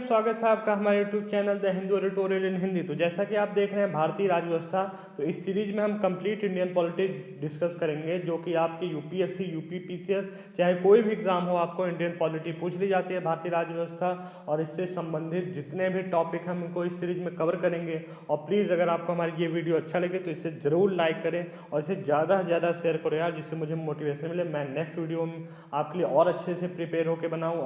स्वागत है आपका हमारे YouTube channel the Hindu editorial in Hindi. तो जैसा कि आप देख रहे हैं भारतीय राज्य व्यवस्था, तो इस सीरीज में हम कंप्लीट इंडियन पॉलिटिक्स डिस्कस करेंगे, जो कि आपकी यूपीएससी, यूपी पीसीएस, चाहे कोई भी एग्जाम हो, आपको इंडियन पॉलिटी पूछ ली जाती है, भारतीय राज्य व्यवस्था और इससे संबंधित जितने भी टॉपिक हम इनको इस सीरीज में कवर करेंगे। और प्लीज़ अगर आपको हमारी ये वीडियो अच्छा लगे तो इसे ज़रूर लाइक करें और इसे ज़्यादा से ज़्यादा शेयर करो यार, जिससे मुझे मोटिवेशन मिले, मैं नेक्स्ट वीडियो में आपके लिए और अच्छे से प्रिपेयर होकर बनाऊँ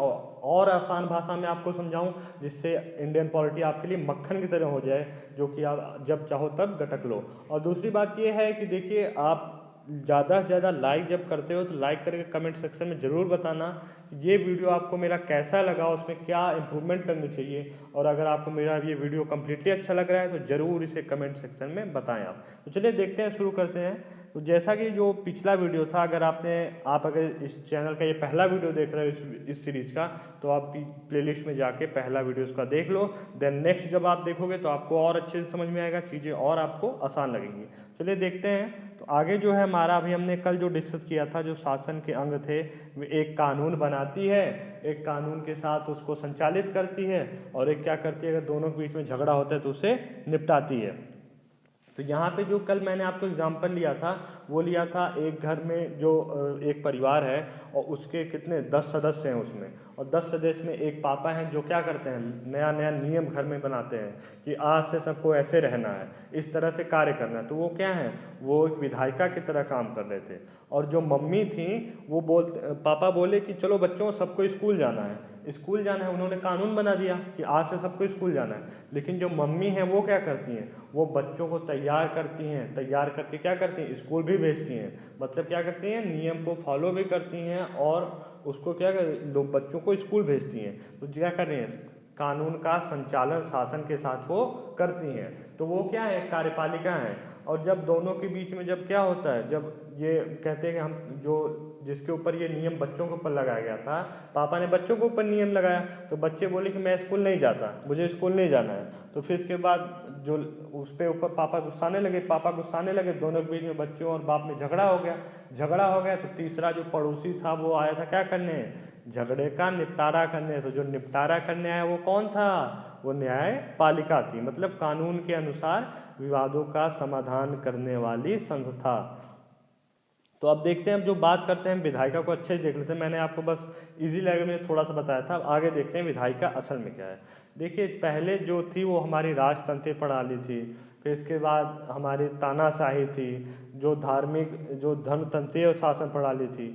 और आसान भाषा में आपको समझाऊं, जिससे इंडियन पॉलिटी आपके लिए मक्खन की तरह हो जाए, जो कि आप जब चाहो तब गटक लो। और दूसरी बात ये है कि देखिए, आप ज़्यादा से ज़्यादा लाइक जब करते हो तो लाइक करके कमेंट सेक्शन में ज़रूर बताना कि ये वीडियो आपको मेरा कैसा लगा, उसमें क्या इम्प्रूवमेंट करनी चाहिए। और अगर आपको मेरा ये वीडियो कम्प्लीटली अच्छा लग रहा है तो ज़रूर इसे कमेंट सेक्शन में बताएं आप। तो चलिए देखते हैं, शुरू करते हैं। तो जैसा कि जो पिछला वीडियो था, आप अगर इस चैनल का ये पहला वीडियो देख रहे हो इस सीरीज का, तो आप प्लेलिस्ट में जाके पहला वीडियो इसका देख लो। देन नेक्स्ट जब आप देखोगे तो आपको और अच्छे से समझ में आएगा, चीज़ें और आपको आसान लगेंगी। चलिए देखते हैं। तो आगे जो है हमारा, अभी हमने कल जो डिस्कस किया था, जो शासन के अंग थे, वे एक कानून बनाती है, एक कानून के साथ उसको संचालित करती है, और एक क्या करती है, अगर दोनों के बीच में झगड़ा होता है तो उसे निपटाती है। तो यहाँ पे जो कल मैंने आपको एग्जांपल लिया था, वो लिया था एक घर में जो एक परिवार है और उसके कितने 10 सदस्य हैं उसमें, और 10 सदस्य में एक पापा हैं जो क्या करते हैं, नया नया नियम घर में बनाते हैं कि आज से सबको ऐसे रहना है, इस तरह से कार्य करना है। तो वो क्या है, वो एक विधायिका की तरह काम कर रहे थे। और जो मम्मी थी वो पापा बोले कि चलो बच्चों सबको स्कूल जाना है, स्कूल जाना है। उन्होंने कानून बना दिया कि आज से सबको स्कूल जाना है। लेकिन जो मम्मी हैं वो क्या करती हैं, वो बच्चों को तैयार करती हैं, तैयार करके क्या करती हैं, स्कूल भी भेजती हैं। मतलब क्या करती हैं, नियम को फॉलो भी करती हैं और उसको क्या कर लोग बच्चों को स्कूल भेजती हैं। तो क्या कर रही हैं, कानून का संचालन शासन के साथ वो करती हैं। तो वो क्या है, कार्यपालिका है। और जब दोनों के बीच में जब क्या होता है, जब ये कहते हैं कि हम जो जिसके ऊपर ये नियम बच्चों के ऊपर लगाया गया था, पापा ने बच्चों के ऊपर नियम लगाया, तो बच्चे बोले कि मैं स्कूल नहीं जाता, मुझे स्कूल नहीं जाना है। तो फिर इसके बाद जो उस पे ऊपर पापा गुस्साने लगे, दोनों के बीच में बच्चों और बाप में झगड़ा हो गया। तो तीसरा जो पड़ोसी था वो आया था क्या करने, झगड़े का निपटारा करने। तो जो निपटारा करने आया वो कौन था, वो न्यायपालिका थी, मतलब कानून के अनुसार विवादों का समाधान करने वाली संस्था। तो अब देखते हैं, अब जो बात करते हैं विधायिका को अच्छे से देख लेते हैं। मैंने आपको बस इजी लैंग्वेज में थोड़ा सा बताया था, अब आगे देखते हैं विधायिका असल में क्या है। देखिए, पहले जो थी वो हमारी राजतंत्र प्रणाली थी, फिर इसके बाद हमारी तानाशाही थी, जो धर्मतंत्रीय शासन प्रणाली थी।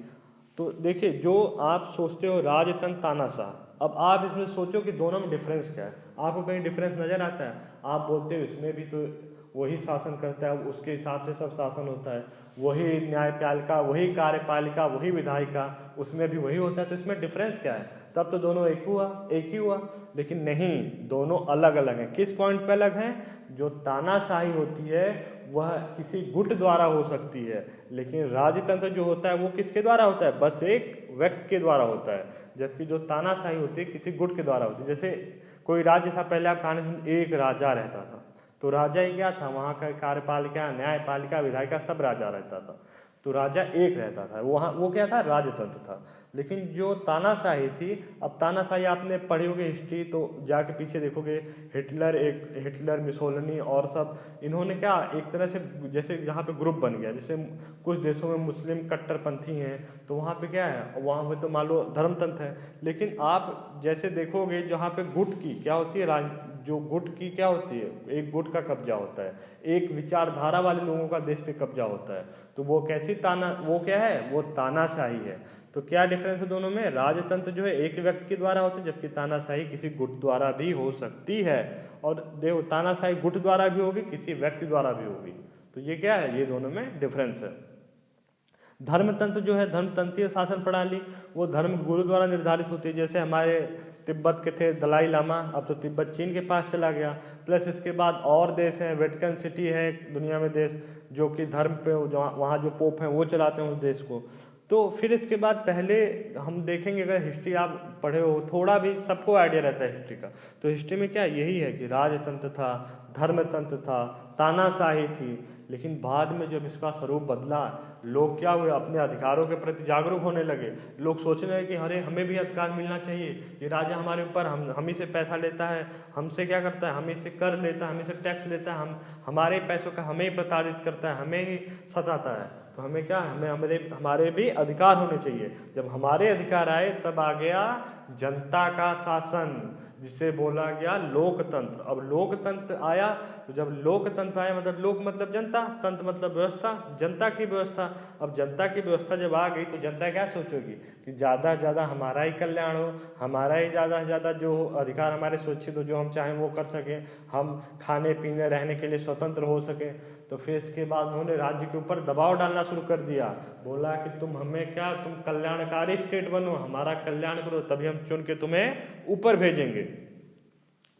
तो देखिए, जो आप सोचते हो राजतंत्र तानाशाह, अब आप इसमें सोचो कि दोनों में डिफरेंस क्या है। आपको कहीं डिफरेंस नजर आता है? आप बोलते हो इसमें भी तो वही शासन करता है, उसके हिसाब से सब शासन होता है, वही न्यायपालिका, वही कार्यपालिका, वही विधायिका, उसमें भी वही होता है, तो इसमें डिफरेंस क्या है? तब तो दोनों एक ही हुआ। लेकिन नहीं, दोनों अलग अलग हैं। किस पॉइंट पे अलग हैं? जो तानाशाही होती है वह किसी गुट द्वारा हो सकती है, लेकिन राजतंत्र जो होता है वो किसके द्वारा होता है, बस एक व्यक्ति के द्वारा होता है। जबकि जो तानाशाही होती है किसी गुट के द्वारा होती है। जैसे कोई राज्य था, पहले आप कहानी सुन, एक राजा रहता था, तो राजा ही क्या था, वहाँ का कार्यपालिका, न्यायपालिका, विधायिका सब राजा रहता था, तो राजा एक रहता था, वहाँ वो क्या था, राजतंत्र था। लेकिन जो तानाशाही थी, अब तानाशाही आपने पढ़ी होगी हिस्ट्री, तो जाके पीछे देखोगे, हिटलर, मिसोलिनी और सब, इन्होंने क्या एक तरह से, जैसे यहाँ पे ग्रुप बन गया, जैसे कुछ देशों में मुस्लिम कट्टरपंथी हैं, तो वहाँ पे क्या है, वहाँ पे तो मान लो धर्मतंत्र है। लेकिन आप जैसे देखोगे जहाँ पे गुट की क्या होती है, जो गुट की क्या होती है, एक गुट का कब्जा होता है, एक विचारधारा वाले लोगों का देश पे कब्जा होता है। तो वो वो क्या है, वो तानाशाही है। तो क्या डिफरेंस है दोनों में? राजतंत्र जो है एक व्यक्ति के द्वारा होता है, जबकि तानाशाही किसी गुट द्वारा भी हो सकती है। और देखो, तानाशाही गुट द्वारा भी होगी, किसी व्यक्ति द्वारा भी होगी। तो ये क्या है, ये दोनों में डिफरेंस है। धर्मतंत्र जो है, धर्मतंत्रीय शासन प्रणाली, वो धर्म गुरु द्वारा निर्धारित होती है। जैसे हमारे तिब्बत के थे दलाई लामा, अब तो तिब्बत चीन के पास चला गया। प्लस इसके बाद और देश हैं, वेटिकन सिटी है दुनिया में देश, जो कि धर्म पे वहाँ जो पोप हैं वो चलाते हैं उस देश को। तो फिर इसके बाद पहले हम देखेंगे, अगर हिस्ट्री आप पढ़े हो थोड़ा भी, सबको आइडिया रहता है हिस्ट्री का, तो हिस्ट्री में क्या यही है कि राजतंत्र था, धर्मतंत्र था, तानाशाही थी। लेकिन बाद में जब इसका स्वरूप बदला, लोग क्या हुए, अपने अधिकारों के प्रति जागरूक होने लगे। लोग सोचने लगे कि अरे हमें भी अधिकार मिलना चाहिए, ये राजा हमारे ऊपर हम ही से पैसा लेता है, हमसे क्या करता है, हम ही से कर लेता है, हम ही से टैक्स लेता है, हम हमारे पैसों का हमें ही प्रताड़ित करता है, हमें ही सताता है। तो हमें क्या, हमें हमारे भी अधिकार होने चाहिए। जब हमारे अधिकार आए तब आ गया जनता का शासन, जिसे बोला गया लोकतंत्र। अब लोकतंत्र आया, तो जब लोकतंत्र आया मतलब लोक मतलब जनता, तंत्र मतलब व्यवस्था, जनता की व्यवस्था। अब जनता की व्यवस्था जब आ गई तो जनता क्या सोचेगी कि ज़्यादा से ज़्यादा हमारा ही कल्याण हो, हमारा ही ज़्यादा से ज़्यादा जो अधिकार हमारे सुरक्षित हो, जो हम चाहें वो कर सकें, हम खाने पीने रहने के लिए स्वतंत्र हो सकें। तो फिर इसके बाद उन्होंने राज्य के ऊपर दबाव डालना शुरू कर दिया, बोला कि तुम हमें क्या, तुम कल्याणकारी स्टेट बनो, हमारा कल्याण करो, तभी हम चुन के तुम्हें ऊपर भेजेंगे।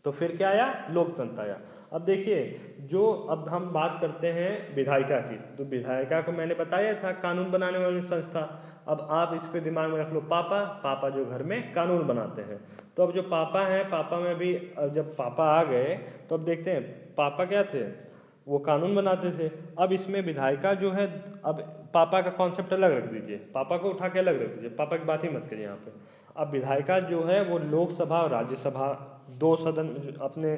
तो फिर क्या आया, लोकतंत्र आया। अब देखिए, जो अब हम बात करते हैं विधायिका की, तो विधायिका को मैंने बताया था कानून बनाने वाली संस्था। अब आप इसको दिमाग में रख लो, पापा जो घर में कानून बनाते हैं। तो अब जो पापा हैं, पापा में भी जब पापा आ गए तो अब देखते हैं पापा क्या थे, वो कानून बनाते थे। अब इसमें विधायिका जो है, अब पापा का कॉन्सेप्ट अलग रख दीजिए, पापा को उठा के अलग रख दीजिए, पापा की बात ही मत करिए यहाँ पे। अब विधायिका जो है वो लोकसभा और राज्यसभा, दो सदन अपने,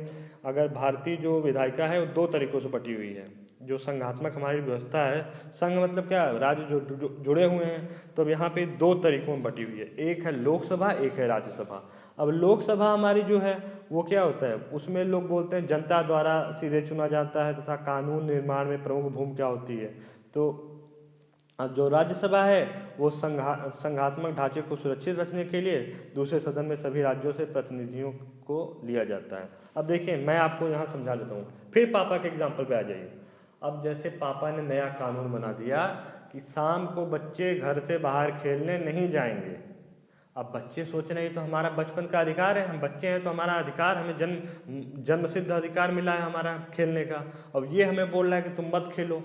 अगर भारतीय जो विधायिका है वो दो तरीकों से बटी हुई है। जो संघात्मक हमारी व्यवस्था है, संघ मतलब क्या, राज्य जो जुड़े हुए हैं, तो अब यहाँ पे दो तरीकों में बटी हुई है, एक है लोकसभा, एक है राज्यसभा। अब लोकसभा हमारी जो है वो क्या होता है, उसमें लोग बोलते हैं जनता द्वारा सीधे चुना जाता है तथा कानून निर्माण में प्रमुख भूमिका होती है। तो अब जो राज्यसभा है वो संघात्मक ढांचे को सुरक्षित रखने के लिए दूसरे सदन में सभी राज्यों से प्रतिनिधियों को लिया जाता है। अब देखिए, मैं आपको यहाँ समझा देता हूँ, फिर पापा के एग्जाम्पल पे आ जाइए। अब जैसे पापा ने नया कानून बना दिया कि शाम को बच्चे घर से बाहर खेलने नहीं जाएंगे। अब बच्चे सोच रहे हैं तो हमारा बचपन का अधिकार है, हम बच्चे हैं तो हमारा अधिकार, हमें जन्म सिद्ध अधिकार मिला है हमारा खेलने का। अब ये हमें बोल रहा है कि तुम मत खेलो,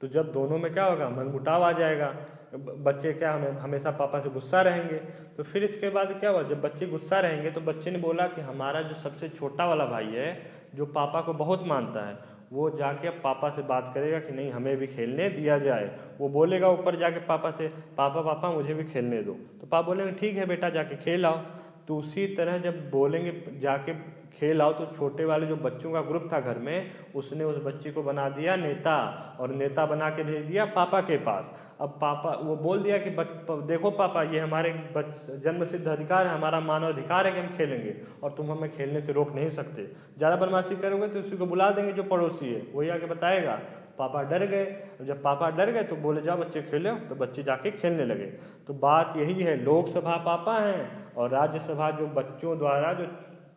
तो जब दोनों में क्या होगा, मनमुटाव आ जाएगा। बच्चे क्या, हमें हमेशा पापा से गुस्सा रहेंगे। तो फिर इसके बाद क्या हुआ, जब बच्चे गुस्सा रहेंगे तो बच्चे ने बोला कि हमारा जो सबसे छोटा वाला भाई है, जो पापा को बहुत मानता है, वो जाके पापा से बात करेगा कि नहीं हमें भी खेलने दिया जाए। वो बोलेगा ऊपर जाके पापा से, पापा मुझे भी खेलने दो। तो पापा बोलेंगे ठीक है बेटा, जाके खेल आओ। तो उसी तरह जब बोलेंगे जाके खेल आओ, तो छोटे वाले जो बच्चों का ग्रुप था घर में, उसने उस बच्चे को बना दिया नेता, और नेता बना के भेज दिया पापा के पास। अब पापा वो बोल दिया कि देखो पापा, ये हमारे जन्म सिद्ध अधिकार है, हमारा मानव अधिकार है कि हम खेलेंगे, और तुम हमें खेलने से रोक नहीं सकते। ज़्यादा बदमाशी करोगे तो उसी को बुला देंगे जो पड़ोसी है, वही आके बताएगा। पापा डर गए। जब पापा डर गए तो बोले जाओ बच्चे खेलो, तो बच्चे जाके खेलने लगे। तो बात यही है, लोकसभा पापा हैं और राज्यसभा जो बच्चों द्वारा जो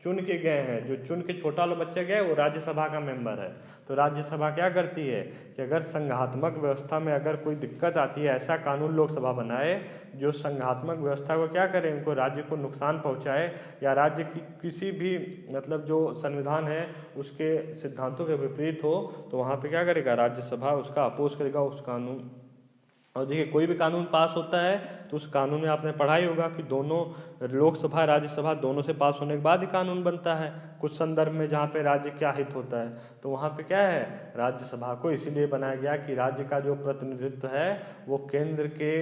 चुन के गए हैं, जो चुन के छोटा वाला बच्चा गया है वो राज्यसभा का मेंबर है। तो राज्यसभा क्या करती है कि अगर संघात्मक व्यवस्था में अगर कोई दिक्कत आती है, ऐसा कानून लोकसभा बनाए जो संघात्मक व्यवस्था को क्या करे, उनको राज्य को नुकसान पहुंचाए, या राज्य की किसी भी मतलब जो संविधान है उसके सिद्धांतों के विपरीत हो, तो वहाँ पे क्या करेगा, राज्यसभा उसका अपोज करेगा उस कानून। और देखिए, कोई भी कानून पास होता है तो उस कानून में आपने पढ़ा ही होगा कि दोनों लोकसभा राज्यसभा दोनों से पास होने के बाद ही कानून बनता है। कुछ संदर्भ में जहाँ पे राज्य क्या हित होता है, तो वहाँ पे क्या है, राज्यसभा को इसीलिए बनाया गया कि राज्य का जो प्रतिनिधित्व है वो केंद्र के,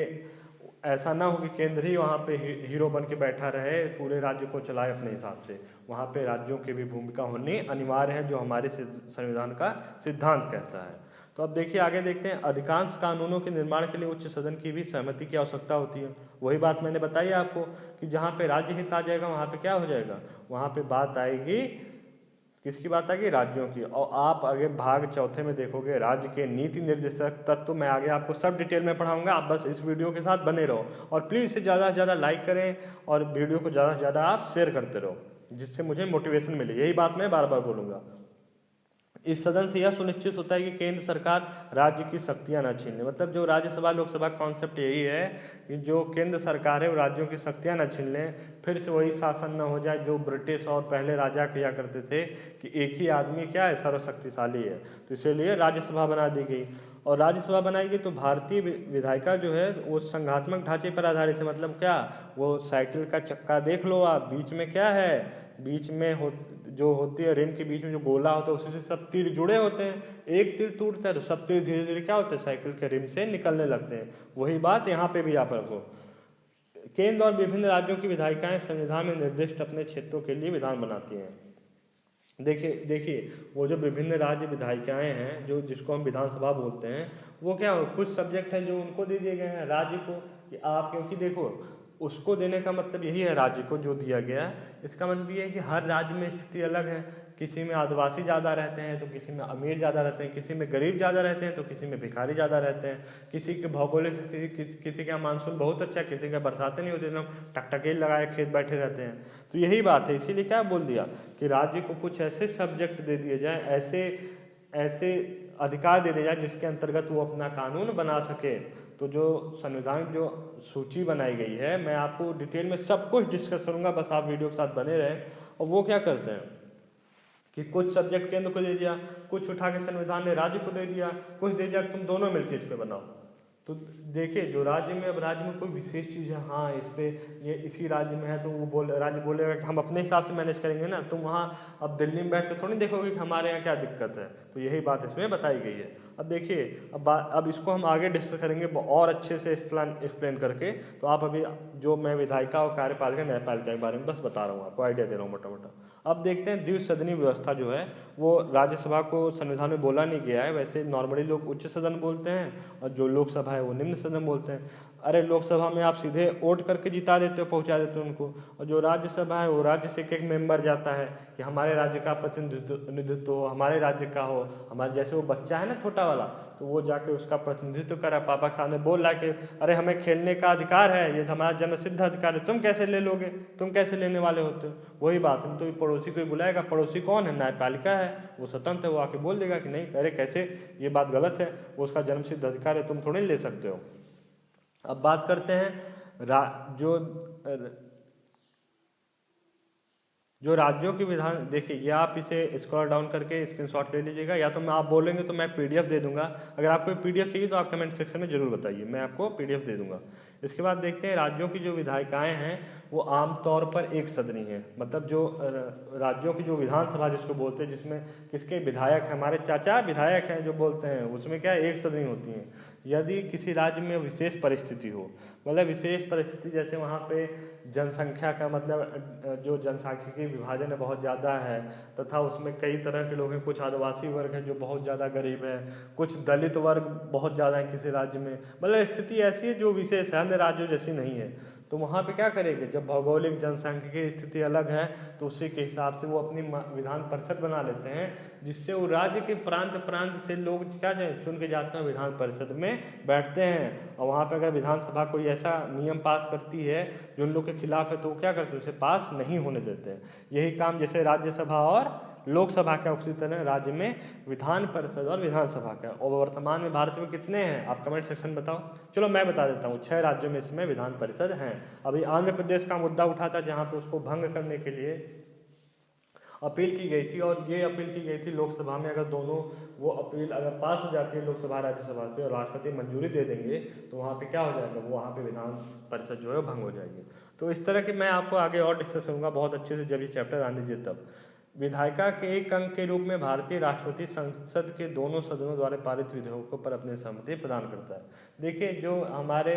ऐसा ना हो कि केंद्र ही वहाँ पे हीरो बन के बैठा रहे, पूरे राज्य को चलाए अपने हिसाब से। वहाँ पे राज्यों की भी भूमिका होनी अनिवार्य है, जो हमारे संविधान का सिद्धांत कहता है। तो अब देखिए, आगे देखते हैं, अधिकांश कानूनों के निर्माण के लिए उच्च सदन की भी सहमति की आवश्यकता होती है। वही बात मैंने बताई आपको कि जहाँ पे राज्य हित आ जाएगा वहाँ पे क्या हो जाएगा, वहाँ पे बात आएगी, किसकी बात आएगी, राज्यों की। और आप आगे भाग चौथे में देखोगे राज्य के नीति निर्देशक तत्व, मैं आगे आपको सब डिटेल में पढ़ाऊंगा, आप बस इस वीडियो के साथ बने रहो। और प्लीज़ इसे ज़्यादा से ज़्यादा लाइक करें और वीडियो को ज़्यादा से ज़्यादा आप शेयर करते रहो, जिससे मुझे मोटिवेशन मिले। यही बात मैं बार बार बोलूँगा। इस सदन से यह सुनिश्चित होता है कि केंद्र सरकार राज्य की शक्तियां न छीन ले। मतलब जो राज्यसभा लोकसभा कॉन्सेप्ट यही है कि जो केंद्र सरकार है वो राज्यों की शक्तियां न छीन लें, फिर से वही शासन न हो जाए जो ब्रिटिश और पहले राजा किया करते थे कि एक ही आदमी क्या है, सर्वशक्तिशाली है। तो इसीलिए राज्यसभा बना दी गई। और राज्यसभा बनाई गई तो भारतीय विधायिका जो है वो संघात्मक ढांचे पर आधारित है। मतलब क्या, वो साइकिल का चक्का देख लो आप, बीच में क्या है, बीच में जो होती है रिम के बीच में जो गोला होता है उसी से सब तीर जुड़े होते हैं। एक तीर टूटता है तो सब तीर धीरे धीरे क्या होते हैं, साइकिल के रिम से निकलने लगते हैं। वही बात यहाँ पे भी आप रखो। केंद्र और विभिन्न राज्यों की विधायिकाएं संविधान में निर्दिष्ट अपने क्षेत्रों के लिए विधान बनाती हैं। देखिए वो जो विभिन्न राज्य विधायिकाएं हैं, जो जिसको हम विधानसभा बोलते हैं, वो क्या हो, कुछ सब्जेक्ट है जो उनको दे दिए गए हैं राज्य को कि आप, क्योंकि देखो उसको देने का मतलब यही है, राज्य को जो दिया गया है इसका मतलब ये है कि हर राज्य में स्थिति अलग है। किसी में आदिवासी ज़्यादा रहते हैं तो किसी में अमीर ज़्यादा रहते हैं, किसी में गरीब ज़्यादा रहते हैं तो किसी में भिखारी ज़्यादा रहते हैं, किसी के भौगोलिक स्थिति, किसी का मानसून बहुत अच्छा, किसी का बरसातें नहीं होती, एकदम टकटकेल लगाए खेत बैठे रहते हैं। तो यही बात है, इसीलिए क्या बोल दिया कि राज्य को कुछ ऐसे सब्जेक्ट दे दिए जाए, ऐसे अधिकार दे दिए जाए जिसके अंतर्गत वो अपना कानून बना सके। तो जो संविधान जो सूची बनाई गई है, मैं आपको डिटेल में सब कुछ डिस्कस करूंगा, बस आप वीडियो के साथ बने रहें। और वो क्या करते हैं कि कुछ सब्जेक्ट केंद्र को दे दिया, कुछ उठा के संविधान ने राज्य को दे दिया, कुछ दे दिया तुम दोनों मिलकर इस पे बनाओ। तो देखिए जो राज्य में, अब राज्य में कोई विशेष चीज़ है, हाँ इस पे ये इसी राज्य में है तो वो राज्य बोलेगा कि हम अपने हिसाब से मैनेज करेंगे ना। तुम वहाँ अब दिल्ली में बैठ कर थोड़ी देखोगे कि हमारे यहाँ क्या दिक्कत है। तो यही बात इसमें बताई गई है। अब देखिए अब इसको हम आगे डिस्कस करेंगे और अच्छे से एक्सप्लेन करके। तो आप अभी जो मैं विधायिका और कार्यपालिका न्यायपालिका के बारे में बस बता रहा हूँ, आपको आइडिया दे रहा हूँ मोटा मोटा। अब देखते हैं द्विसदनीय व्यवस्था जो है वो राज्यसभा को संविधान में बोला नहीं गया है। वैसे नॉर्मली लोग उच्च सदन बोलते हैं और जो लोकसभा है वो निम्न सदन बोलते हैं। अरे लोकसभा में आप सीधे वोट करके जिता देते हो, पहुंचा देते हो उनको, और जो राज्यसभा है वो राज्य से एक मेंबर जाता है कि हमारे राज्य का प्रतिनिधित्व हो, हमारे राज्य का हो। हमारे जैसे वो बच्चा है ना छोटा वाला, तो वो जाके उसका प्रतिनिधित्व करा, पापा के सामने बोल रहा है कि अरे हमें खेलने का अधिकार है, ये हमारा जन्मसिद्ध अधिकार है, तुम कैसे ले लोगे, तुम कैसे लेने वाले होते हो। वही बात है, तो पड़ोसी को बुलाएगा, पड़ोसी कौन है, न्यायपालिका है, वो स्वतंत्र है, वो आके बोल देगा कि नहीं अरे कैसे, ये बात गलत है, वो उसका जन्मसिद्ध अधिकार है, तुम थोड़ी ले सकते हो। अब बात करते हैं जो राज्यों की विधान, देखिए ये आप इसे स्क्रॉल डाउन करके स्क्रीनशॉट ले लीजिएगा, या तो मैं आप बोलेंगे तो मैं पीडीएफ दे दूंगा। अगर आपको पीडीएफ चाहिए तो आप कमेंट सेक्शन में जरूर बताइए, मैं आपको पीडीएफ दे दूंगा। इसके बाद देखते हैं राज्यों की जो विधायिकाएं हैं वो आमतौर पर एक सदनी है। मतलब जो राज्यों की जो विधानसभा जिसको बोलते हैं, जिसमें किसके विधायक हैं, हमारे चाचा विधायक हैं जो बोलते हैं, उसमें क्या एक सदनी होती हैं। यदि किसी राज्य में विशेष परिस्थिति हो, मतलब विशेष परिस्थिति जैसे वहाँ पे जनसंख्या का मतलब जो जनसांख्यिकी विभाजन है बहुत ज़्यादा है, तथा उसमें कई तरह के लोग हैं, कुछ आदिवासी वर्ग है जो बहुत ज़्यादा गरीब है, कुछ दलित वर्ग बहुत ज़्यादा है किसी राज्य में, मतलब स्थिति ऐसी है जो विशेष है, अन्य राज्यों जैसी नहीं है। तो वहाँ पे क्या करेंगे, जब भौगोलिक जनसांख्यिकी स्थिति अलग है तो उसी के हिसाब से वो अपनी विधान परिषद बना लेते हैं, जिससे वो राज्य के प्रांत से लोग क्या चुन के जाते हैं, विधान परिषद में बैठते हैं। और वहाँ पे अगर विधानसभा कोई ऐसा नियम पास करती है जो उन लोग के खिलाफ है तो वो क्या करते हैं, उसे पास नहीं होने देते हैं। यही काम जैसे राज्यसभा और लोकसभा का, उसी तरह राज्य में विधान परिषद और विधानसभा का। और वर्तमान में भारत में कितने हैं आप कमेंट सेक्शन बताओ। चलो मैं बता देता हूँ, 6 राज्यों में इसमें विधान परिषद हैं। अभी आंध्र प्रदेश का मुद्दा उठा था जहाँ पे उसको भंग करने के लिए अपील की गई थी, और ये अपील की गई थी लोकसभा में, अगर दोनों वो अपील अगर पास हो जाती है लोकसभा राज्यसभा से और राष्ट्रपति मंजूरी दे देंगे तो वहाँ पे क्या हो जाएगा, वो वहाँ पे विधान परिषद जो है भंग हो जाएगी। तो इस तरह की मैं आपको आगे और डिस्कस करूँगा बहुत अच्छे से, जब ये चैप्टर आने दीजिए तब। विधायिका के एक अंग के रूप में भारतीय राष्ट्रपति संसद के दोनों सदनों द्वारा पारित विधेयकों पर अपनी सहमति प्रदान करता है। देखिए जो हमारे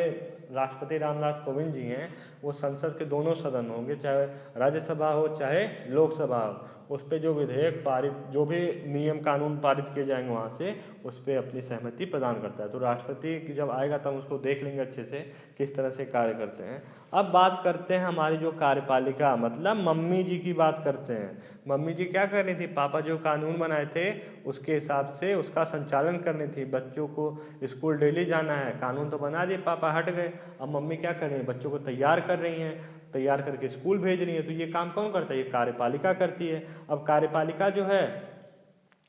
राष्ट्रपति रामनाथ कोविंद जी हैं वो संसद के दोनों सदन होंगे, चाहे राज्यसभा हो चाहे लोकसभा हो, उस पर जो विधेयक पारित, जो भी नियम कानून पारित किए जाएंगे वहाँ से, उस पर अपनी सहमति प्रदान करता है। तो राष्ट्रपति जब आएगा तब उसको देख लेंगे अच्छे से किस तरह से कार्य करते हैं। अब बात करते हैं हमारी जो कार्यपालिका, मतलब मम्मी जी की बात करते हैं। मम्मी जी क्या कर रही थी, पापा जो कानून बनाए थे उसके हिसाब से उसका संचालन करनी थी। बच्चों को स्कूल डेली जाना है, कानून तो बना दिए, पापा हट गए, अब मम्मी क्या कर रही है, बच्चों को तैयार कर रही हैं, तैयार करके स्कूल भेज रही है। तो ये काम कौन करता है, ये कार्यपालिका करती है। अब कार्यपालिका जो है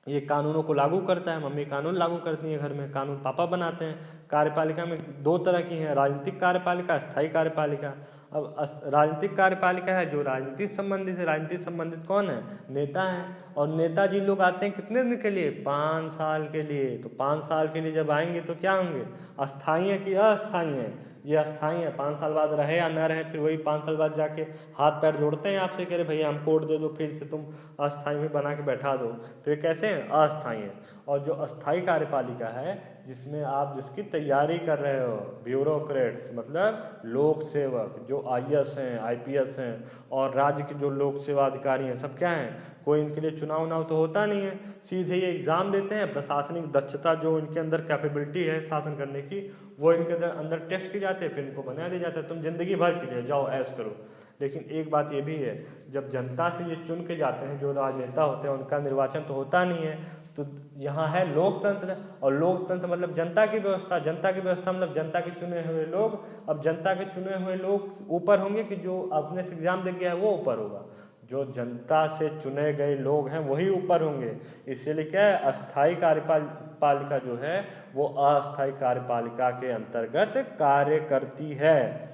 ये कानूनों को लागू करता है, मम्मी कानून लागू करती है घर में, कानून पापा बनाते हैं। कार्यपालिका में 2 तरह की हैं, राजनीतिक कार्यपालिका, स्थायी कार्यपालिका। अब राजनीतिक कार्यपालिका है जो राजनीति संबंधित है। राजनीति संबंधित कौन है? नेता है। और नेताजी लोग आते हैं कितने दिन के लिए? 5 साल के लिए। तो 5 साल के लिए जब आएंगे तो क्या होंगे? अस्थायी है कि अस्थायी है? ये अस्थायी है। 5 साल बाद रहे या न रहे, फिर वही 5 साल बाद जाके हाथ पैर जोड़ते हैं आपसे, कह रहे भैया हम कोड दे दो, फिर से तुम अस्थायी में बना के बैठा दो। तो ये कैसे हैं? अस्थायी है। और जो अस्थायी कार्यपालिका है जिसमें आप जिसकी तैयारी कर रहे हो, ब्यूरोक्रेट्स मतलब लोक सेवक, जो IAS हैं, IPS हैं और राज्य के जो लोक सेवा अधिकारी हैं, सब क्या हैं? कोई इनके लिए चुनाव तो होता नहीं है, सीधे ये एग्ज़ाम देते हैं। प्रशासनिक दक्षता जो इनके अंदर कैपेबिलिटी है शासन करने की, वो इनके अंदर टेस्ट की जाती है, फिर इनको बना दिया जाता है तुम जिंदगी भर के लिए जाओ ऐश करो। लेकिन एक बात ये भी है, जब जनता से ये चुन के जाते हैं, जो राजनेता होते हैं उनका निर्वाचन तो होता नहीं है। तो यहाँ है लोकतंत्र, और लोकतंत्र मतलब जनता की व्यवस्था। जनता की व्यवस्था मतलब जनता के चुने हुए लोग। अब जनता के चुने हुए लोग ऊपर होंगे कि जो अपने से एग्जाम दे गया है वो ऊपर होगा? जो जनता से चुने गए लोग हैं वही ऊपर होंगे। इसीलिए क्या है, अस्थायी कार्यपालिका जो है वो अस्थायी कार्यपालिका के अंतर्गत कार्य करती है।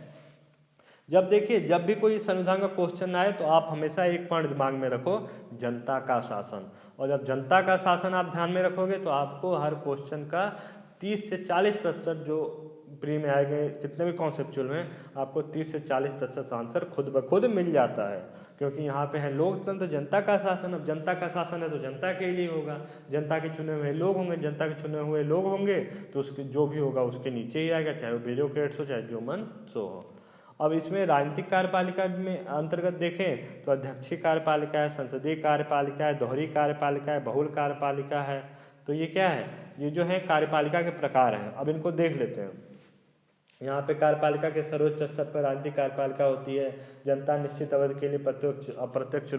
जब देखिए, जब भी कोई संविधान का क्वेश्चन आए तो आप हमेशा एक पॉइंट दिमाग में रखो, जनता का शासन। और जब जनता का शासन आप ध्यान में रखोगे तो आपको हर क्वेश्चन का 30 से 40% जो प्री में आए गए जितने भी कॉन्सेप्चुअल में, आपको 30 से 40% आंसर खुद ब खुद मिल जाता है। क्योंकि यहाँ पे है लोकतंत्र, जनता का शासन। अब जनता का शासन है तो जनता के लिए होगा, जनता के चुने हुए लोग होंगे, जनता के चुने हुए लोग होंगे तो उसके जो भी होगा उसके नीचे ही आएगा, चाहे वो ब्यूरोक्रेट्स हो चाहे जो मन सो हो। अब इसमें राजनीतिक कार्यपालिका में अंतर्गत देखें तो अध्यक्षीय कार्यपालिका है, संसदीय कार्यपालिका है, दोहरी कार्यपालिका है, बहुल कार्यपालिका है। तो ये क्या है? ये जो है कार्यपालिका के प्रकार हैं। अब इनको देख लेते हैं। यहाँ पे कार्यपालिका के सर्वोच्च स्तर पर राजनीतिक कार्यपालिका होती है। जनता निश्चित अवधि के लिए प्रत्यक्ष अप्रत्यक्ष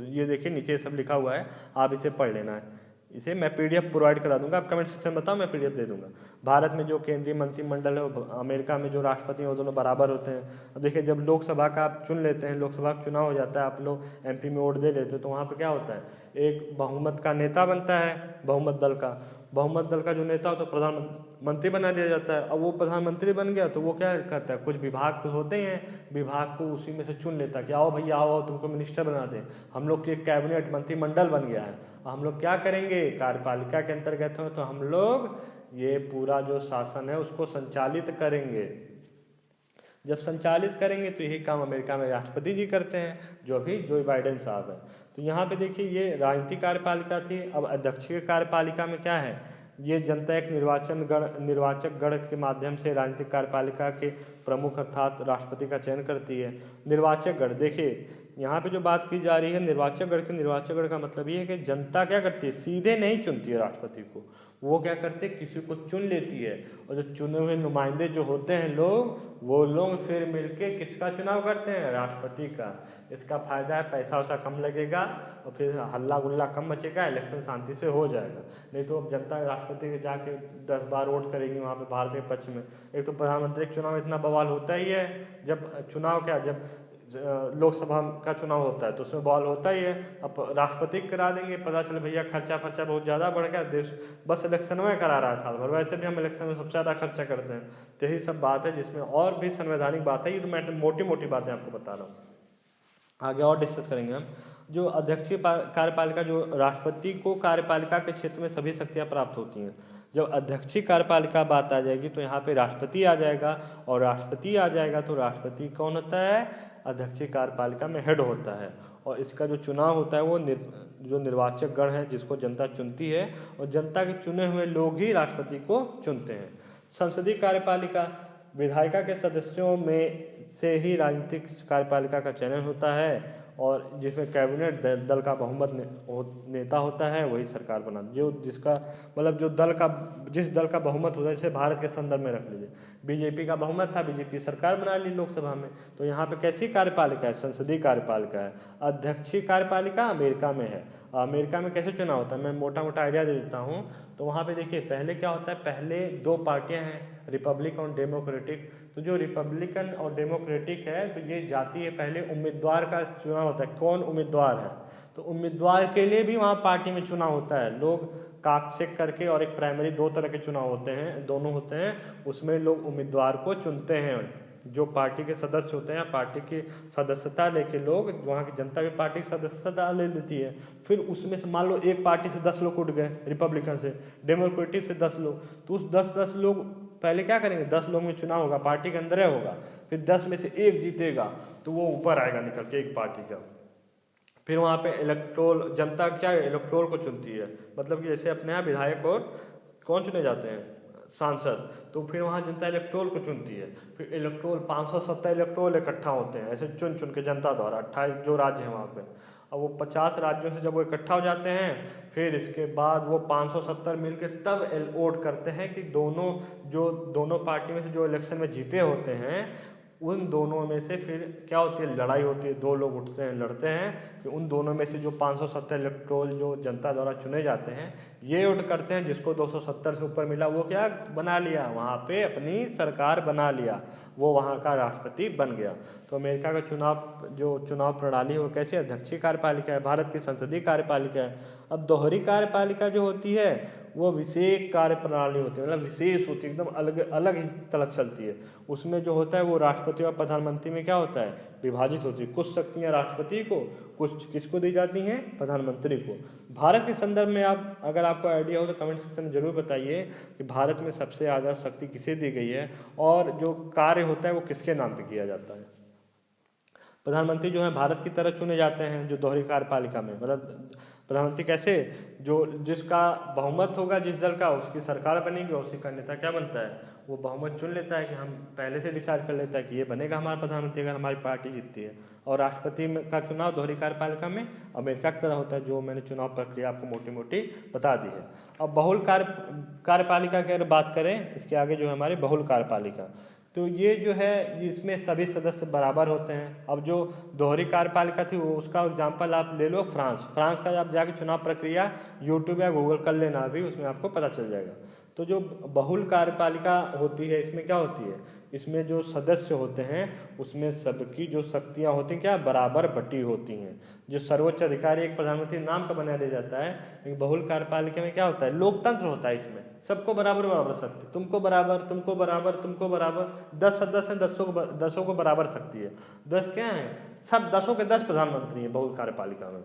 ये देखिए नीचे सब लिखा हुआ है, आप इसे पढ़ लेना है। इसे मैं PDF प्रोवाइड करा दूंगा, आप कमेंट सेक्शन में बताओ, मैं PDF दे दूंगा। भारत में जो केंद्रीय मंत्रिमंडल है वो अमेरिका में जो राष्ट्रपति हैं वो दोनों बराबर होते हैं। अब देखिए, जब लोकसभा का आप चुन लेते हैं, लोकसभा का चुनाव हो जाता है, आप लोग MP में वोट दे लेते हैं, तो वहाँ पर क्या होता है, एक बहुमत का नेता बनता है, बहुमत दल का। बहुमत दल का जो नेता होता है प्रधानमंत्री बना दिया जाता है। अब वो प्रधानमंत्री बन गया तो वो क्या करता है, कुछ विभाग तो होते हैं, विभाग को उसी में से चुन लेता है कि आओ भैया आओ तुमको मिनिस्टर बना दें, हम लोग की कैबिनेट मंत्रिमंडल बन गया है। हम लोग क्या करेंगे, कार्यपालिका के अंतर्गत हो तो हम लोग ये पूरा जो शासन है उसको संचालित करेंगे। जब संचालित करेंगे तो यही काम अमेरिका में राष्ट्रपति जी करते हैं, जो अभी जो बाइडेन साहब है। तो यहाँ पे देखिए ये राजनीतिक कार्यपालिका थी। अब अध्यक्षीय कार्यपालिका में क्या है, ये जनता एक निर्वाचक गण के माध्यम से राजनीतिक कार्यपालिका के प्रमुख अर्थात राष्ट्रपति का चयन करती है। निर्वाचक गण, देखिए यहाँ पे जो बात की जा रही है निर्वाचक गण की, निर्वाचक गण का मतलब ये है कि जनता क्या करती है, सीधे नहीं चुनती है राष्ट्रपति को, वो क्या करते हैं, किसी को चुन लेती है। और जो चुने हुए नुमाइंदे जो होते हैं लोग, वो लोग फिर मिलके किसका चुनाव करते हैं, राष्ट्रपति का। इसका फायदा है पैसा वैसा कम लगेगा और फिर हल्ला गुल्ला कम मचेगा, इलेक्शन शांति से हो जाएगा। नहीं तो अब जनता राष्ट्रपति के जाके 10 बार वोट करेगी वहाँ पे भारत के पक्ष में। एक तो प्रधानमंत्री का चुनाव इतना बवाल होता ही है, जब चुनाव क्या, जब लोकसभा का चुनाव होता है तो उसमें बवाल होता ही है। अब राष्ट्रपति करा देंगे, पता चले भैया खर्चा बहुत ज़्यादा बढ़ गया, देश बस इलेक्शन में करा रहा है साल भर, वैसे भी हम इलेक्शन में सबसे ज़्यादा खर्चा करते हैं। तो यही सब बात है जिसमें और भी संवैधानिक बात है, ये तो मैं मोटी मोटी बातें आपको बता रहा हूँ, आगे और डिस्कस करेंगे हम। जो अध्यक्षीय कार्यपालिका, जो राष्ट्रपति को कार्यपालिका के क्षेत्र में सभी शक्तियाँ प्राप्त होती हैं। जब अध्यक्षीय कार्यपालिका बात आ जाएगी तो यहाँ पे राष्ट्रपति आ जाएगा, और राष्ट्रपति आ जाएगा तो राष्ट्रपति कौन होता है, अध्यक्षीय कार्यपालिका में हेड होता है। और इसका जो चुनाव होता है वो जो निर्वाचक गण है जिसको जनता चुनती है, और जनता के चुने हुए लोग ही राष्ट्रपति को चुनते हैं। संसदीय कार्यपालिका, विधायिका के सदस्यों में से ही राजनीतिक कार्यपालिका का चयन होता है, और जिसमें कैबिनेट दल का बहुमत नेता होता है वही सरकार बनाती, जो जिसका मतलब जिस दल का बहुमत होता है। जैसे भारत के संदर्भ में रख लीजिए, बीजेपी का बहुमत था, बीजेपी सरकार बना ली लोकसभा में, तो यहाँ पे कैसी कार्यपालिका है, संसदीय कार्यपालिका है। अध्यक्षीय कार्यपालिका अमेरिका में है। अमेरिका में कैसे चुनाव होता है, मैं मोटा मोटा आइडिया दे देता हूँ। तो वहाँ पे देखिए पहले क्या होता है, पहले 2 पार्टियाँ हैं, रिपब्लिक और डेमोक्रेटिक। तो जो रिपब्लिकन और डेमोक्रेटिक है तो ये जाती है, पहले उम्मीदवार का चुनाव होता है, कौन उम्मीदवार है, तो उम्मीदवार के लिए भी वहाँ पार्टी में चुनाव होता है। लोग काक चेक करके, और एक प्राइमरी 2 तरह के चुनाव होते हैं, दोनों होते हैं, उसमें लोग उम्मीदवार को चुनते हैं। जो पार्टी के सदस्य होते हैं, पार्टी की सदस्यता लेके लोग, वहाँ की जनता भी पार्टी की सदस्यता ले लेती है। फिर उसमें से मान लो एक पार्टी से 10 लोग उठ गए, रिपब्लिकन से, डेमोक्रेटिक से 10 लोग, तो उस 10 लोग पहले क्या करेंगे, 10 लोग में चुनाव होगा, पार्टी के अंदर होगा, फिर 10 में से एक जीतेगा तो वो ऊपर आएगा निकल के एक पार्टी का। फिर वहाँ पे इलेक्टोरल, जनता क्या इलेक्टोरल को चुनती है, मतलब कि जैसे अपने यहाँ विधायक और कौन चुने जाते हैं, सांसद, तो फिर वहाँ जनता इलेक्टोरल को चुनती है। फिर इलेक्टोरल 570 इलेक्टोरल इकट्ठा होते हैं ऐसे चुन चुन के जनता द्वारा, 28 जो राज्य हैं वहाँ पे। अब वो 50 राज्यों से जब वो इकट्ठा हो जाते हैं, फिर इसके बाद वो 570 मिलके तब वोट करते हैं कि दोनों पार्टी में से जो इलेक्शन में जीते होते हैं, उन दोनों में से फिर क्या होती है, लड़ाई होती है, 2 लोग उठते हैं, लड़ते हैं कि उन दोनों में से जो 570 इलेक्टोरल जो जनता द्वारा चुने जाते हैं, ये वोट करते हैं, जिसको 270 से ऊपर मिला वो क्या बना लिया, वहाँ पे अपनी सरकार बना लिया, वो वहाँ का राष्ट्रपति बन गया। तो अमेरिका का चुनाव प्रणाली है वो कैसी है, अध्यक्षीय कार्यपालिका है, भारत की संसदीय कार्यपालिका है। अब दोहरी कार्यपालिका जो होती है वो विशेष कार्य प्रणाली होती है, मतलब विशेष होती है, एकदम अलग अलग ही तलक चलती है। उसमें जो होता है वो राष्ट्रपति और प्रधानमंत्री में क्या होता है, विभाजित होती है। कुछ शक्तियाँ राष्ट्रपति को, कुछ किसको दी जाती हैं, प्रधानमंत्री को। भारत के संदर्भ में आप, अगर आपको आइडिया हो तो कमेंट सेक्शन में जरूर बताइए कि भारत में सबसे ज़्यादा शक्ति किसे दी गई है और जो कार्य होता है वो किसके नाम पे किया जाता है। प्रधानमंत्री जो है भारत की तरफ चुने जाते हैं जो दोहरी कार्यपालिका में, मतलब प्रधानमंत्री कैसे, जिसका बहुमत होगा जिस दल का, उसकी सरकार बनेगी और उसी का नेता क्या बनता है, वो बहुमत चुन लेता है कि हम पहले से डिसाइड कर लेता है कि ये बनेगा हमारा प्रधानमंत्री अगर हमारी पार्टी जीतती है। और राष्ट्रपति का चुनाव दोहरी कार्यपालिका में अमेरिका की तरह होता है, जो मैंने चुनाव प्रक्रिया आपको मोटी मोटी बता दी है। अब बहुल कार्यपालिका की अगर बात करें, इसके आगे जो है हमारी बहुल कार्यपालिका, तो ये जो है इसमें सभी सदस्य बराबर होते हैं। अब जो दोहरी कार्यपालिका थी वो, उसका एग्जाम्पल आप ले लो फ्रांस का, आप जाके चुनाव प्रक्रिया यूट्यूब या गूगल कर लेना, अभी उसमें आपको पता चल जाएगा। तो जो बहुल कार्यपालिका होती है इसमें क्या होती है, इसमें जो सदस्य होते हैं उसमें सबकी जो शक्तियाँ होती हैं क्या बराबर बटी होती हैं। जो सर्वोच्च अधिकारी एक प्रधानमंत्री नाम का बना दिया जाता है, लेकिन बहुल कार्यपालिका में क्या होता है, लोकतंत्र होता है, इसमें सबको बराबर बराबर शक्ति, तुमको बराबर, तुमको बराबर, तुमको बराबर, 10 सदस्य हैं, 10 को बराबर शक्ति है। 10 क्या है, सब 10 के 10 प्रधानमंत्री हैं बहुल कार्यपालिका में।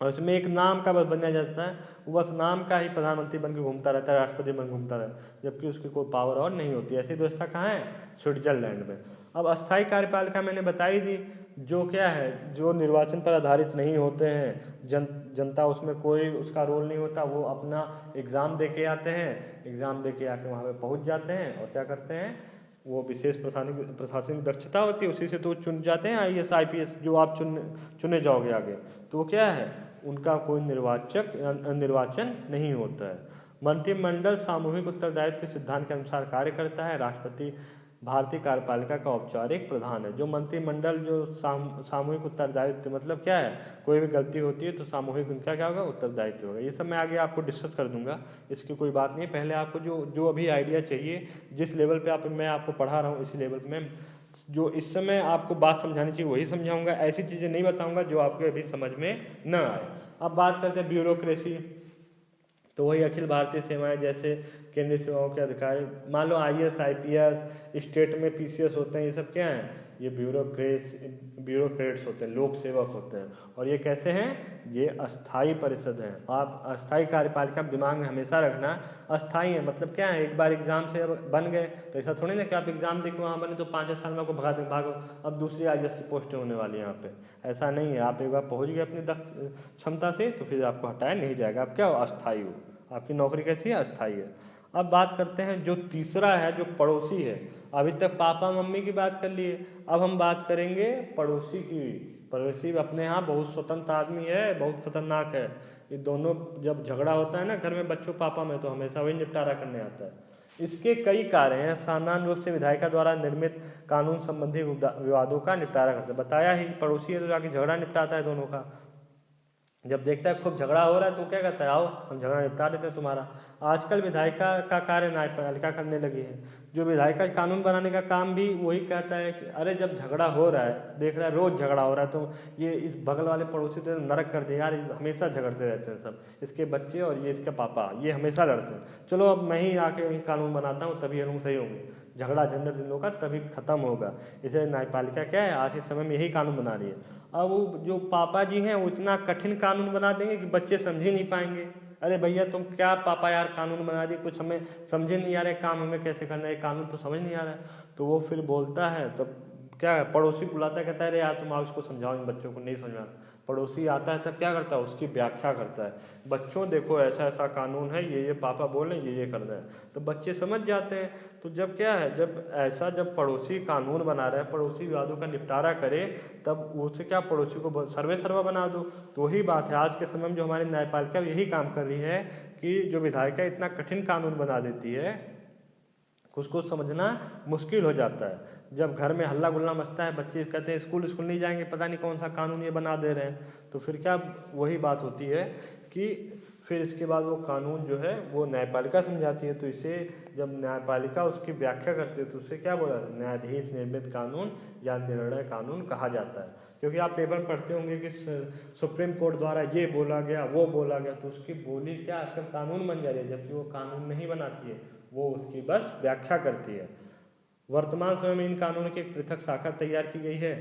और इसमें एक नाम का बस बनाया जाता है, वो बस नाम का ही प्रधानमंत्री बन के घूमता रहता है, राष्ट्रपति बन घूमता रहता है, जबकि उसकी कोई पावर और नहीं होती। ऐसी व्यवस्था कहाँ है, स्विट्जरलैंड में। अब अस्थायी कार्यपालिका मैंने बताई दी, जो क्या है, जो निर्वाचन पर आधारित नहीं होते हैं, जनता उसमें कोई उसका रोल नहीं होता, वो अपना एग्ज़ाम दे के आते हैं, एग्ज़ाम दे के आके वहाँ पे पहुँच जाते हैं और क्या करते हैं, वो विशेष प्रशासनिक दक्षता होती है, उसी से तो चुन जाते हैं IAS IPS जो आप चुने जाओगे आगे। तो वो क्या है, उनका कोई निर्वाचन नहीं होता है। मंत्रिमंडल सामूहिक उत्तरदायित्व के सिद्धांत के अनुसार कार्य करता है। राष्ट्रपति भारतीय कार्यपालिका का औपचारिक प्रधान है। जो मंत्रिमंडल जो सामूहिक उत्तरदायित्व मतलब क्या है, कोई भी गलती होती है तो सामूहिक उनका क्या होगा, उत्तरदायित्व होगा। ये सब मैं आगे आपको डिस्कस कर दूंगा, इसकी कोई बात नहीं है। पहले आपको जो अभी आइडिया चाहिए, जिस लेवल पे मैं आपको पढ़ा रहा हूँ इसी लेवल पे मैं जो इस समय आपको बात समझानी चाहिए वही समझाऊंगा, ऐसी चीज़ें नहीं बताऊंगा जो आपके अभी समझ में न आए। अब बात करते हैं ब्यूरोक्रेसी, तो वही अखिल भारतीय सेवाएं, जैसे केंद्रीय सेवाओं के अधिकारी, मान लो IAS IPS, स्टेट में PCS होते हैं, ये सब क्या हैं, ये ब्यूरोक्रेट्स होते हैं, लोक सेवक होते हैं। और ये कैसे हैं, ये अस्थाई परिषद हैं। आप अस्थाई कार्यपालिका दिमाग में हमेशा रखना, अस्थाई है मतलब क्या है, एक बार एग्जाम से बन गए तो ऐसा थोड़ी ना कि आप एग्जाम देकर वहाँ बने तो 5 साल में आपको भागो अब दूसरी IAS की पोस्टें होने वाली है यहाँ पे, ऐसा नहीं है। आप एक बार पहुँच गए अपनी क्षमता से तो फिर आपको हटाया नहीं जाएगा, आप क्या हो, अस्थाई हो, आपकी नौकरी कैसी है, अस्थाई है। अब बात करते हैं जो तीसरा है, जो पड़ोसी है। अभी तक पापा मम्मी की बात कर लिए, अब हम बात करेंगे पड़ोसी की। पड़ोसी अपने यहाँ बहुत स्वतंत्र आदमी है, बहुत खतरनाक है। ये दोनों जब झगड़ा होता है ना घर में बच्चों पापा में, तो हमेशा वही निपटारा करने आता है। इसके कई कार्य हैं, सामान्य रूप से विधायिका द्वारा निर्मित कानून संबंधी विवादों का निपटारा करते हैं। बताया ही, पड़ोसी है तो जाके झगड़ा निपटाता है दोनों का। जब देखता है खूब झगड़ा हो रहा है तो क्या कहता है, आओ हम झगड़ा निपटा देते हैं तुम्हारा। आजकल विधायिका का कार्य न्यायपालिका करने लगी है। जो विधायिका कानून बनाने का काम भी वही कहता है कि अरे जब झगड़ा हो रहा है, देख रहा है रोज झगड़ा हो रहा है, तो ये इस बगल वाले पड़ोसी तो नरक कर दे यार, हमेशा झगड़ते रहते हैं सब, इसके बच्चे और ये इसके पापा, ये हमेशा लड़ते हैं, चलो अब मैं ही आके कानून बनाता हूँ तभी हम सही होंगे। झगड़ा झंझट इन लोगों का तभी खत्म होगा। इसलिए न्यायपालिका क्या है, आज के समय में यही कानून बना रही है। अब वो जो पापा जी हैं वो इतना कठिन कानून बना देंगे कि बच्चे समझ ही नहीं पाएंगे। अरे भैया तुम क्या पापा यार कानून बना दिए, कुछ हमें समझे नहीं आ रहा है, काम हमें कैसे करना है, कानून तो समझ नहीं आ रहा है। तो वो फिर बोलता है, तब क्या है, पड़ोसी बुलाता है, कहता है अरे यार तुम आओ इसको समझाओ, इन बच्चों को नहीं समझ में आता। पड़ोसी आता है तब क्या करता है, उसकी व्याख्या करता है, बच्चों देखो ऐसा ऐसा कानून है, ये पापा बोल रहे हैं, ये करना है। तो बच्चे समझ जाते हैं। तो जब क्या है, जब पड़ोसी कानून बना रहा है, पड़ोसी विवादों का निपटारा करे, तब उसे क्या, पड़ोसी को सर्वे सर्वा बना दो। तो वही बात है, आज के समय में जो हमारी न्यायपालिका यही काम कर रही है कि जो विधायिका इतना कठिन कानून बना देती है, उसको समझना मुश्किल हो जाता है। जब घर में हल्ला गुल्ला मचता है, बच्चे कहते हैं स्कूल नहीं जाएंगे, पता नहीं कौन सा कानून ये बना दे रहे हैं, तो फिर क्या वही बात होती है कि फिर इसके बाद वो कानून जो है वो न्यायपालिका समझाती है। तो इसे जब न्यायपालिका उसकी व्याख्या करती है तो उसे क्या बोला, न्यायाधीश निर्मित कानून या निर्णय कानून कहा जाता है। क्योंकि आप पेपर पढ़ते होंगे कि सुप्रीम कोर्ट द्वारा ये बोला गया, वो बोला गया, तो उसकी बोली क्या आजकल कानून बन जा रही है, जबकि वो कानून नहीं बनाती है, वो उसकी बस व्याख्या करती है। वर्तमान समय में इन कानूनों की एक पृथक शाखा तैयार की गई है।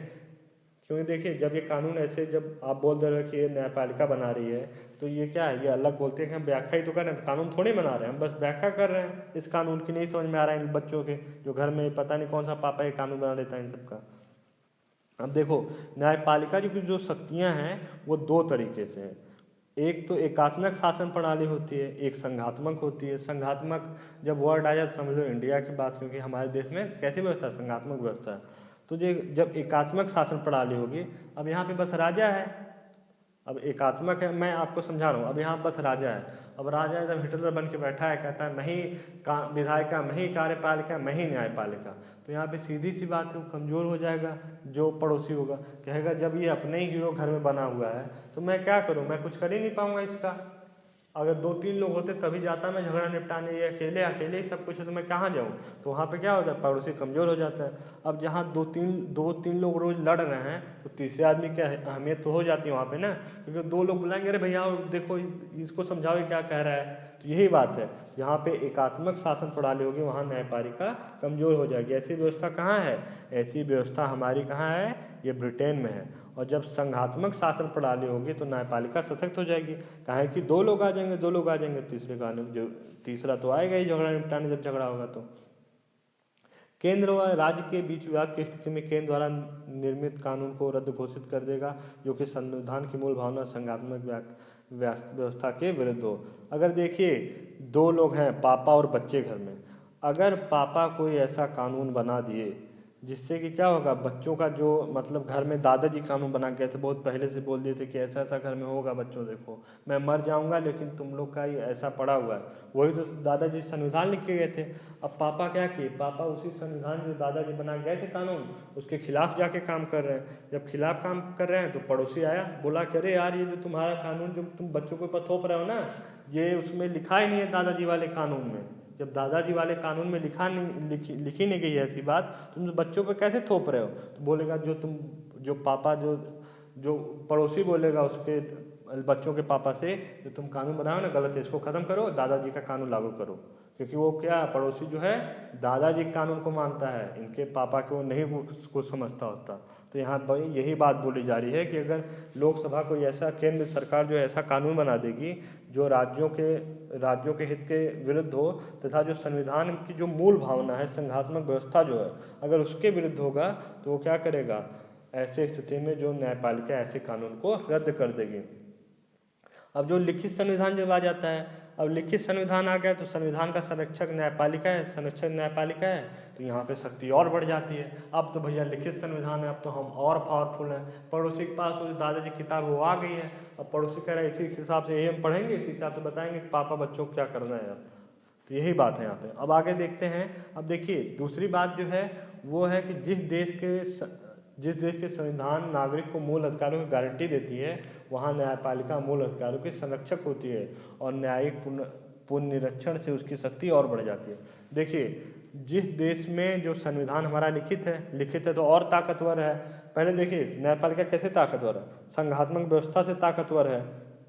क्योंकि देखिए, जब ये कानून ऐसे, जब आप बोल दे रहे हो कि ये न्यायपालिका बना रही है, तो ये क्या है, ये अलग बोलते हैं कि हम व्याख्या ही तो कर रहे हैं, कानून थोड़ी बना रहे हैं, हम बस व्याख्या कर रहे हैं। इस कानून की नहीं समझ में आ रहा है इन बच्चों के, जो घर में पता नहीं कौन सा पापा ये कानून बना देता है इन सबका। अब देखो, न्यायपालिका की जो शक्तियाँ हैं वो दो तरीके से हैं। एक तो एकात्मक शासन प्रणाली होती है, एक संघात्मक होती है। संघात्मक जब वर्ड आ जाए समझ लो इंडिया की बात, क्योंकि हमारे देश में कैसी व्यवस्था, संघात्मक व्यवस्था है। तो जब एकात्मक शासन प्रणाली होगी, अब यहाँ पे बस राजा है, अब एकात्मक है, मैं आपको समझा रहा हूँ, अब यहाँ बस राजा है। अब राजा जब हिटलर बन के बैठा है, कहता है मैं ही विधायिका, मैं ही कार्यपालिका, मैं ही न्यायपालिका, तो यहाँ पे सीधी सी बात है, वो कमज़ोर हो जाएगा। जो पड़ोसी होगा कहेगा जब ये अपने ही हीरो घर में बना हुआ है तो मैं क्या करूँ, मैं कुछ कर ही नहीं पाऊँगा इसका। अगर 2-3 लोग होते तभी जाता मैं झगड़ा निपटाने, ये अकेले अकेले ही सब कुछ है तो मैं कहाँ जाऊँ। तो वहाँ पे क्या हो जाता है, पड़ोसी कमज़ोर हो जाता है। अब जहाँ दो तीन लोग रोज़ लड़ रहे हैं तो तीसरे आदमी की अहमियत तो हो जाती है वहाँ पे ना, क्योंकि 2 लोग बुलाएंगे, अरे भैया देखो इसको समझाओ क्या कह रहा है। तो यही बात है, जहाँ पे एकात्मक शासन प्रणाली होगी वहाँ न्यायपालिका कमज़ोर हो जाएगी। ऐसी व्यवस्था कहाँ है, ऐसी व्यवस्था हमारी कहाँ है, ये ब्रिटेन में है। और जब संघात्मक शासन प्रणाली होगी तो न्यायपालिका सशक्त हो जाएगी। काहे कि 2 लोग आ जाएंगे, 2 लोग आ जाएंगे, तीसरा तो आएगा ही झगड़ा निपटाने, जब झगड़ा होगा तो। केंद्र व राज्य के बीच विवाद की स्थिति में केंद्र द्वारा निर्मित कानून को रद्द घोषित कर देगा, जो कि संविधान की मूल भावना संघात्मक व्यवस्था के विरुद्ध हो। अगर देखिए 2 लोग हैं, पापा और बच्चे घर में, अगर पापा कोई ऐसा कानून बना दिए जिससे कि क्या होगा, बच्चों का जो मतलब घर में दादाजी कानून बना के ऐसे बहुत पहले से बोल दिए थे कि ऐसा ऐसा घर में होगा, बच्चों देखो मैं मर जाऊंगा लेकिन तुम लोग का ये ऐसा पड़ा हुआ है, वही तो दादाजी संविधान लिख के गए थे। अब पापा क्या किए, पापा उसी संविधान जो दादाजी बना गए थे कानून, उसके खिलाफ जाके काम कर रहे हैं। जब खिलाफ काम कर रहे हैं तो पड़ोसी आया, बोला कि अरे यार ये जो तुम्हारा कानून जो तुम बच्चों के ऊपर थोप रहे हो ना, ये उसमें लिखा ही नहीं है दादाजी वाले कानून में। जब दादाजी वाले कानून में लिखी नहीं गई है ऐसी बात, तुम बच्चों पे कैसे थोप रहे हो। तो बोलेगा जो पापा जो पड़ोसी बोलेगा उसके बच्चों के पापा से, जो तुम कानून बनाओ ना गलत है, इसको ख़त्म करो, दादाजी का कानून लागू करो। क्योंकि वो क्या, पड़ोसी जो है दादाजी के कानून को मानता है, इनके पापा को नहीं वो समझता होता। तो यहाँ पर यही बात बोली जा रही है कि अगर लोकसभा कोई ऐसा, केंद्र सरकार जो ऐसा कानून बना देगी जो राज्यों के हित के विरुद्ध हो, तथा जो संविधान की जो मूल भावना है संघात्मक व्यवस्था जो है, अगर उसके विरुद्ध होगा तो वो क्या करेगा, ऐसे स्थिति में जो न्यायपालिका ऐसे कानून को रद्द कर देगी। अब जो लिखित संविधान जब आ जाता है, अब लिखित संविधान आ गया तो संविधान का संरक्षक न्यायपालिका है, संरक्षक न्यायपालिका है, तो यहाँ पे शक्ति और बढ़ जाती है। अब तो भैया लिखित संविधान है, अब तो हम और पावरफुल हैं। पड़ोसी के पास वो दादाजी की किताब वो आ गई है, अब पड़ोसी कह रहा है इसी हिसाब से ये हम पढ़ेंगे, इसी हिसाब से बताएंगे कि पापा बच्चों को क्या करना है यार। तो यही बात है यहाँ पे। अब आगे देखते हैं। अब देखिए दूसरी बात जो है वो है कि जिस देश के संविधान नागरिक को मूल अधिकारों की गारंटी देती है, वहाँ न्यायपालिका मूल अधिकारों की संरक्षक होती है और न्यायिक पुनर्निरीक्षण से उसकी शक्ति और बढ़ जाती है। देखिए जिस देश में जो संविधान हमारा लिखित है तो और ताकतवर है। पहले देखिए न्यायपालिका कैसे ताकतवर है, संघात्मक व्यवस्था से ताकतवर है।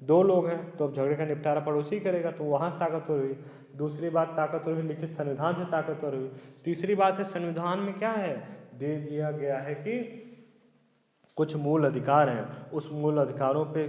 2 लोग हैं तो अब झगड़े का निपटारा पड़ोसी करेगा, तो वहाँ ताकतवर हुई। दूसरी बात ताकतवर हुई, लिखित संविधान से ताकतवर हुई। तीसरी बात है संविधान में क्या है, दे दिया गया है कि कुछ मूल अधिकार हैं, उस मूल अधिकारों पे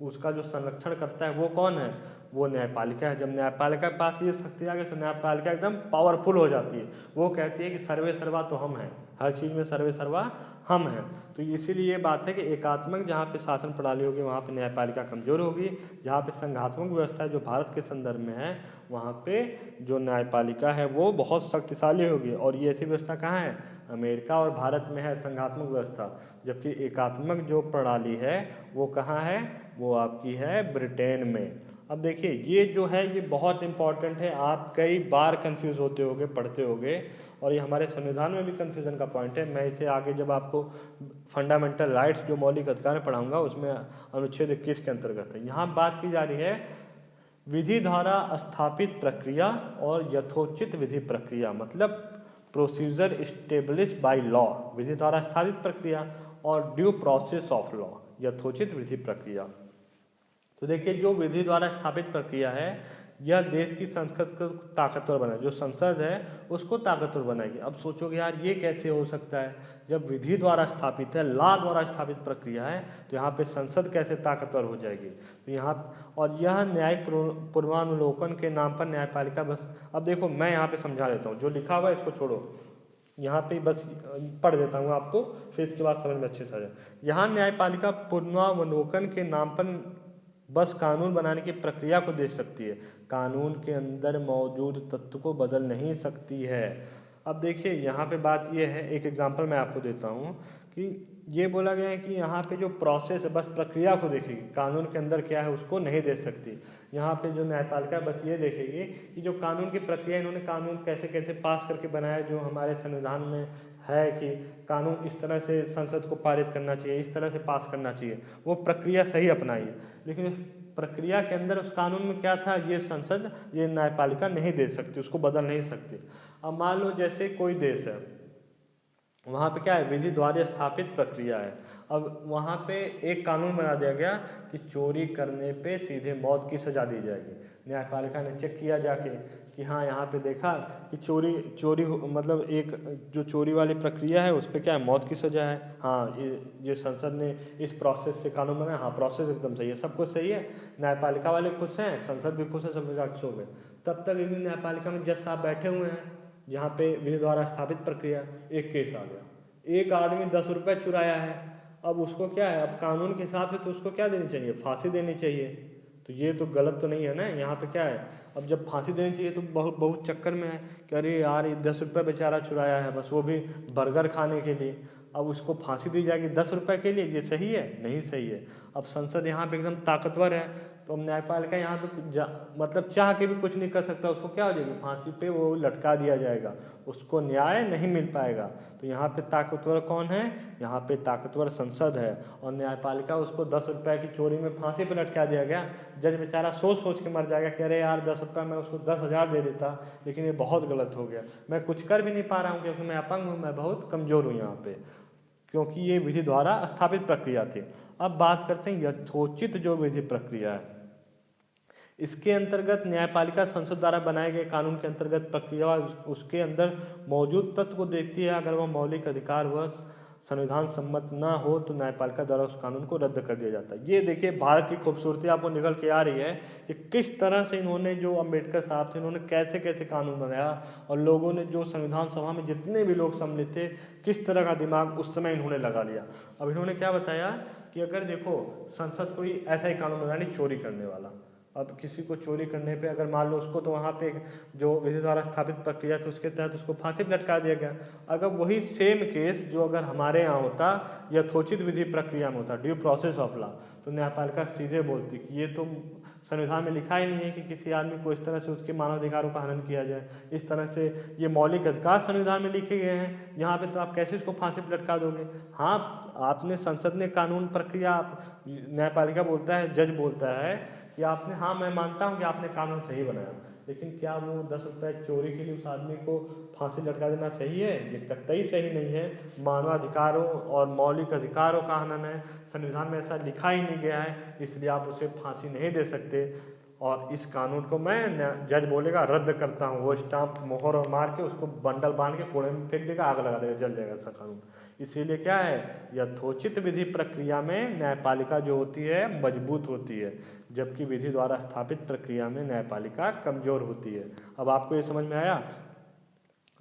उसका जो संरक्षण करता है वो कौन है, वो न्यायपालिका है। जब न्यायपालिका के पास ये शक्ति आ गई तो न्यायपालिका एकदम पावरफुल हो जाती है। वो कहती है कि सर्वे सर्वा तो हम हैं, हर चीज़ में सर्वे सर्वा हम हैं। तो इसीलिए ये बात है कि एकात्मक जहाँ पे शासन प्रणाली होगी वहाँ पे न्यायपालिका कमजोर होगी, जहाँ पे संघात्मक व्यवस्था जो भारत के संदर्भ में है वहाँ पे जो न्यायपालिका है वो बहुत शक्तिशाली होगी। और ये ऐसी व्यवस्था कहाँ है, अमेरिका और भारत में है संघात्मक व्यवस्था, जबकि एकात्मक जो प्रणाली है वो कहाँ है, वो आपकी है ब्रिटेन में। अब देखिए ये जो है ये बहुत इंपॉर्टेंट है, आप कई बार कंफ्यूज होते होगे, पढ़ते होगे, और ये हमारे संविधान में भी कंफ्यूजन का पॉइंट है। मैं इसे आगे जब आपको फंडामेंटल राइट्स जो मौलिक अधिकार में पढ़ाऊंगा उसमें अनुच्छेद 21 के अंतर्गत है। यहाँ बात की जा रही है विधि द्वारा स्थापित प्रक्रिया और यथोचित विधि प्रक्रिया, मतलब प्रोसीजर स्टेब्लिश बाय लॉ, विधि द्वारा स्थापित प्रक्रिया, और ड्यू प्रोसेस ऑफ लॉ, यथोचित विधि प्रक्रिया। तो देखिए जो विधि द्वारा स्थापित प्रक्रिया है यह देश की संसद को ताकतवर बनाए, जो संसद है उसको ताकतवर बनाएगी। अब सोचोगे यार ये कैसे हो सकता है, जब विधि द्वारा स्थापित है, लॉ द्वारा स्थापित प्रक्रिया है, तो यहाँ पे संसद कैसे ताकतवर हो जाएगी। तो यहाँ और यह न्यायिक पूर्वानुलोकन के नाम पर न्यायपालिका बस, अब देखो मैं यहाँ पे समझा देता हूँ, जो लिखा हुआ है इसको छोड़ो, यहाँ पे बस पढ़ देता हूँ आपको, फिर इसके बाद समझ में अच्छे से आ जाए। यहाँ न्यायपालिका पूर्वावलोकन के नाम पर बस कानून बनाने की प्रक्रिया को देख सकती है, कानून के अंदर मौजूद तत्व को बदल नहीं सकती है। अब देखिए यहाँ पे बात ये है, एक एग्जांपल मैं आपको देता हूँ कि ये बोला गया है कि यहाँ पे जो प्रोसेस है बस प्रक्रिया को देखेगी, कानून के अंदर क्या है उसको नहीं देख सकती। यहाँ पे जो न्यायपालिका बस ये देखेगी कि जो कानून की प्रक्रिया, इन्होंने कानून कैसे कैसे पास करके बनाया, जो हमारे संविधान में है कि कानून इस तरह से संसद को पारित करना चाहिए, इस तरह से पास करना चाहिए, वो प्रक्रिया सही अपनाई है। लेकिन प्रक्रिया के अंदर उस कानून में क्या था, ये संसद, ये न्यायपालिका नहीं दे सकती, उसको बदल नहीं सकती। अब मान लो जैसे कोई देश है, वहाँ पे क्या है, विधि द्वारा स्थापित प्रक्रिया है। अब वहाँ पे एक कानून बना दिया गया कि चोरी करने पे सीधे मौत की सज़ा दी जाएगी। न्यायपालिका ने चेक किया जाके कि हाँ यहाँ पे देखा कि चोरी मतलब एक जो चोरी वाली प्रक्रिया है उस पर क्या है, मौत की सज़ा है। हाँ ये संसद ने इस प्रोसेस से कानून बनाया, हाँ प्रोसेस एकदम सही है, सब कुछ सही है, न्यायपालिका वाले खुश हैं, संसद भी खुश है, सब खुश हो गए। तब तक एक दिन न्यायपालिका में जज साहब बैठे हुए हैं, यहाँ पे विधि द्वारा स्थापित प्रक्रिया, एक केस आ गया, एक आदमी 10 रुपये चुराया है। अब उसको क्या है, अब कानून के हिसाब से तो उसको क्या देनी चाहिए, फांसी देनी चाहिए। तो ये तो गलत तो नहीं है ना, यहाँ पे क्या है, अब जब फांसी देनी चाहिए तो बहुत चक्कर में है कि अरे यार ये 10 रुपये बेचारा चुराया है, बस वो भी बर्गर खाने के लिए, अब उसको फांसी दी जाएगी 10 रुपये के लिए, ये सही है, नहीं सही है। अब संसद यहाँ पे एकदम ताकतवर है, तो न्यायपालिका यहाँ पे मतलब चाह के भी कुछ नहीं कर सकता, उसको क्या हो जाएगी, फांसी पे वो लटका दिया जाएगा, उसको न्याय नहीं मिल पाएगा। तो यहाँ पे ताकतवर कौन है, यहाँ पे ताकतवर संसद है, और न्यायपालिका उसको 10 रुपये की चोरी में फांसी पे लटका दिया गया। जज बेचारा सोच के मर जाएगा कि अरे यार 10 रुपये मैं उसको 10,000 दे देता, लेकिन ये बहुत गलत हो गया, मैं कुछ कर भी नहीं पा रहा हूँ क्योंकि मैं अपंग हूँ, मैं बहुत कमज़ोर हूँ यहाँ पे, क्योंकि ये विधि द्वारा स्थापित प्रक्रिया थी। अब बात करते हैं यथोचित जो विधि प्रक्रिया है, इसके अंतर्गत न्यायपालिका संसद द्वारा बनाए गए कानून के अंतर्गत प्रक्रिया उसके अंदर मौजूद तत्व को देखती है, अगर वह मौलिक अधिकार व संविधान सम्मत ना हो तो न्यायपालिका द्वारा उस कानून को रद्द कर दिया जाता है। ये देखिए भारत की खूबसूरती आपको निकल के आ रही है कि किस तरह से इन्होंने, जो अम्बेडकर साहब थे, इन्होंने कैसे कैसे कानून बनाया, और लोगों ने, जो संविधान सभा में जितने भी लोग सम्मिलित थे, किस तरह का दिमाग उस समय इन्होंने लगा लिया। अब इन्होंने क्या बताया कि अगर देखो संसद कोई ऐसा ही कानून बना नहीं चोरी करने वाला, अब किसी को चोरी करने पे अगर मान लो उसको, तो वहाँ पे जो विधि द्वारा स्थापित प्रक्रिया थी उसके तहत उसको फांसी पर लटका दिया गया। अगर वही सेम केस जो अगर हमारे यहाँ होता, यथोचित विधि प्रक्रिया में होता, ड्यू प्रोसेस ऑफ लॉ, तो न्यायपालिका सीधे बोलती कि ये तो संविधान में लिखा ही नहीं है कि किसी आदमी को इस तरह से उसके मानवाधिकारों का हनन किया जाए, इस तरह से ये मौलिक अधिकार संविधान में लिखे गए हैं, यहाँ पे तो आप कैसे इसको फांसी पर लटका दोगे। हाँ आपने, संसद ने कानून प्रक्रिया, न्यायपालिका बोलता है, जज बोलता है कि आपने, हाँ मैं मानता हूँ कि आपने कानून सही बनाया, लेकिन क्या वो 10 रुपये चोरी के लिए उस आदमी को फांसी लटका देना सही है? ये कतई सही नहीं है। मानवाधिकारों और मौलिक अधिकारों का हनन है, संविधान में ऐसा लिखा ही नहीं गया है, इसलिए आप उसे फांसी नहीं दे सकते। और इस कानून को मैं जज बोलेगा रद्द करता हूँ, वो स्टाम्प मोहर और मार के उसको बंडल बांध के कूड़े में फेंक देगा, आग लगा देगा, जल जाएगा ऐसा कानून। इसीलिए क्या है, यथोचित विधि प्रक्रिया में न्यायपालिका जो होती है मजबूत होती है, जबकि विधि द्वारा स्थापित प्रक्रिया में न्यायपालिका कमजोर होती है। अब आपको ये समझ में आया।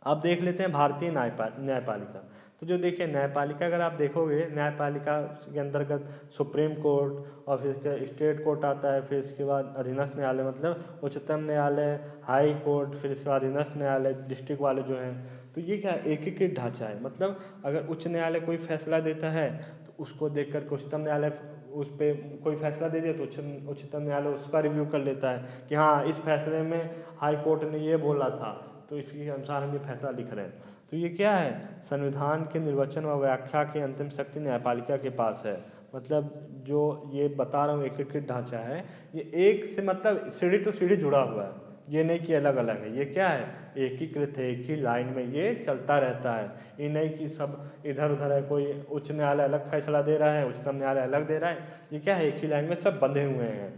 अब देख लेते हैं भारतीय न्यायपालिका। तो जो देखिए न्यायपालिका, अगर आप देखोगे न्यायपालिका के अंतर्गत सुप्रीम कोर्ट और फिर इसके स्टेट कोर्ट आता है, फिर इसके बाद अधीनस्थ न्यायालय मतलब उच्चतम न्यायालय, हाई कोर्ट, फिर इसके बाद अधीनस्थ न्यायालय, डिस्ट्रिक्ट वाले जो हैं। तो ये क्या एकीकृत ढांचा है, मतलब अगर उच्च न्यायालय कोई फैसला देता है तो उसको देख कर उच्चतम न्यायालय उस पर कोई फैसला दे दिया तो उच्चतम न्यायालय उसका रिव्यू कर लेता है कि हाँ इस फैसले में हाई कोर्ट ने ये बोला था, तो इसके अनुसार हम ये फैसला लिख रहे हैं। तो ये क्या है, संविधान के निर्वचन व व्याख्या की अंतिम शक्ति न्यायपालिका के पास है। मतलब जो ये बता रहा हूँ एकीकृत ढांचा है, ये एक से मतलब सीढ़ी टू सीढ़ी जुड़ा हुआ है, ये नहीं कि अलग अलग है। ये क्या है, एकीकृत है, एक ही लाइन में ये चलता रहता है। ये नहीं कि सब इधर उधर है, कोई उच्च न्यायालय अलग फैसला दे रहा है, उच्चतम न्यायालय अलग दे रहा है। ये क्या है, एक ही लाइन में सब बंधे हुए हैं।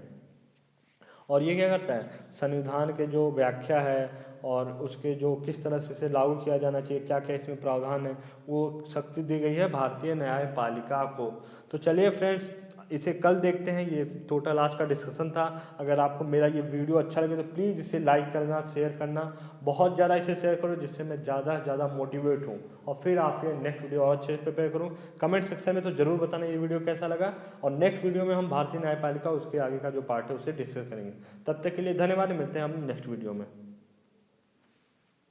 और ये क्या करता है, संविधान के जो व्याख्या है और उसके जो किस तरह से इसे लागू किया जाना चाहिए, क्या क्या इसमें प्रावधान है, वो शक्ति दी गई है भारतीय न्यायपालिका को। तो चलिए फ्रेंड्स, इसे कल देखते हैं। ये टोटल आज का डिस्कशन था। अगर आपको मेरा ये वीडियो अच्छा लगे तो प्लीज़ इसे लाइक करना, शेयर करना, बहुत ज़्यादा इसे शेयर करो जिससे मैं ज़्यादा से ज़्यादा मोटिवेट हूँ और फिर आपके नेक्स्ट वीडियो और अच्छे से प्रिपेयर करूँ। कमेंट सेक्शन में तो ज़रूर बताना ये वीडियो कैसा लगा, और नेक्स्ट वीडियो में हम भारतीय न्यायपालिका उसके आगे का जो पार्ट है उसे डिस्कस करेंगे। तब तक के लिए धन्यवाद, मिलते हैं हम नेक्स्ट वीडियो में।